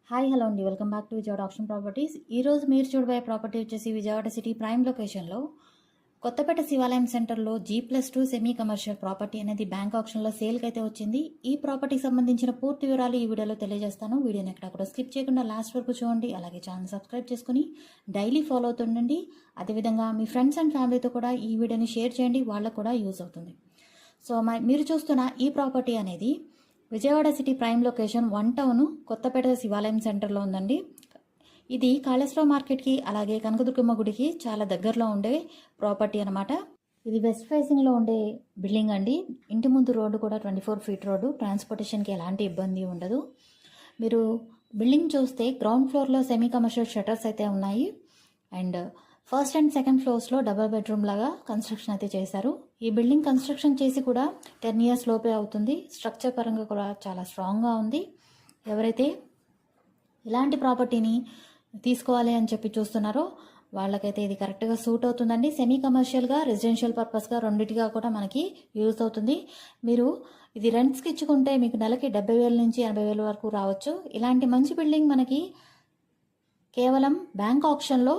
Hi hello అండి, welcome back to Vijayawada option properties. ఈరోజు మీరు చూడబోయే ప్రాపర్టీ వచ్చేసి విజయవాడ సిటీ ప్రైమ్ లొకేషన్లో కొత్తపేట శివాలయం సెంటర్లో G+2 సెమీ కమర్షియల్ ప్రాపర్టీ అనేది బ్యాంక్ ఆప్షన్లో సేల్కి అయితే వచ్చింది. ఈ ప్రాపర్టీకి సంబంధించిన పూర్తి వివరాలు ఈ వీడియోలో తెలియజేస్తాను. వీడియోని ఎక్కడ కూడా స్కిప్ చేయకుండా లాస్ట్ వరకు చూడండి. అలాగే ఛానల్ సబ్స్క్రైబ్ చేసుకుని డైలీ ఫాలో అవుతుండండి. అదేవిధంగా మీ ఫ్రెండ్స్ అండ్ ఫ్యామిలీతో కూడా ఈ వీడియోని షేర్ చేయండి, వాళ్ళకు కూడా యూజ్ అవుతుంది. సో మీరు చూస్తున్న ఈ ప్రాపర్టీ అనేది Vijayawada city prime location 1 town Kothapeta Sivalayam సెంటర్లో ఉందండి. ఇది కాళేశ్వరం మార్కెట్కి అలాగే కనకదుర్గమ్మ గుడికి చాలా దగ్గరలో ఉండే ప్రాపర్టీ అనమాట. ఇది వెస్ట్ ఫేసింగ్లో ఉండే బిల్డింగ్ అండి. ఇంటి ముందు రోడ్డు కూడా 24 ఫీట్ రోడ్డు, ట్రాన్స్పోర్టేషన్కి ఎలాంటి ఇబ్బంది ఉండదు. మీరు బిల్డింగ్ చూస్తే గ్రౌండ్ ఫ్లోర్లో సెమీ కమర్షియల్ షట్టర్స్ అయితే ఉన్నాయి. అండ్ ఫస్ట్ అండ్ సెకండ్ ఫ్లోర్స్లో డబుల్ బెడ్రూమ్ లాగా కన్స్ట్రక్షన్ అయితే చేశారు. ఈ బిల్డింగ్ కన్స్ట్రక్షన్ చేసి కూడా 10 ఇయర్స్ లోపే అవుతుంది. స్ట్రక్చర్ పరంగా కూడా చాలా స్ట్రాంగ్గా ఉంది. ఎవరైతే ఇలాంటి ప్రాపర్టీని తీసుకోవాలి అని చెప్పి చూస్తున్నారో వాళ్ళకైతే ఇది కరెక్ట్గా సూట్ అవుతుందండి. సెమీ కమర్షియల్గా, రెసిడెన్షియల్ పర్పస్గా రెండింటిగా కూడా మనకి యూజ్ అవుతుంది. మీరు ఇది రెంట్స్కి ఇచ్చుకుంటే మీకు నెలకి 70,000 నుంచి 80,000 వరకు రావచ్చు. ఇలాంటి మంచి బిల్డింగ్ మనకి కేవలం బ్యాంక్ ఆప్షన్లో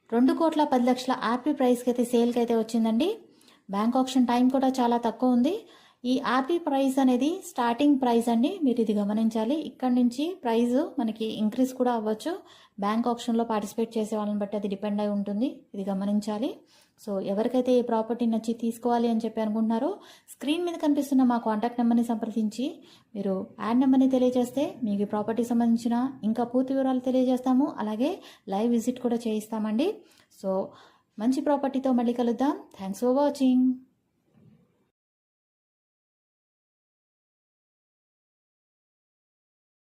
2,10,00,000 ఆర్పీ ప్రైస్కి అయితే సేల్కి అయితే వచ్చిందండి. బ్యాంక్ ఆప్షన్ టైం కూడా చాలా తక్కువ ఉంది. ఈ ఆర్పీ ప్రైస్ అనేది స్టార్టింగ్ ప్రైస్ అండి, మీరు ఇది గమనించాలి. ఇక్కడ నుంచి ప్రైస్ మనకి ఇంక్రీజ్ కూడా అవ్వచ్చు. బ్యాంక్ ఆప్షన్లో పార్టిసిపేట్ చేసే వాళ్ళని బట్టి అది డిపెండ్ అయి ఉంటుంది, ఇది గమనించాలి. సో ఎవరికైతే ఈ ప్రాపర్టీ నచ్చి తీసుకోవాలి అని చెప్పి అనుకుంటున్నారో స్క్రీన్ మీద కనిపిస్తున్న మా కాంటాక్ట్ నెంబర్ని సంప్రదించి మీరు యాడ్ నెంబర్ని తెలియజేస్తే మీకు ఈ ప్రాపర్టీ సంబంధించిన ఇంకా పూర్తి వివరాలు తెలియజేస్తాము. అలాగే లైవ్ విజిట్ కూడా చేయిస్తామండి. సో మంచి ప్రాపర్టీతో మళ్ళీ కలుద్దాం. Thanks for watching.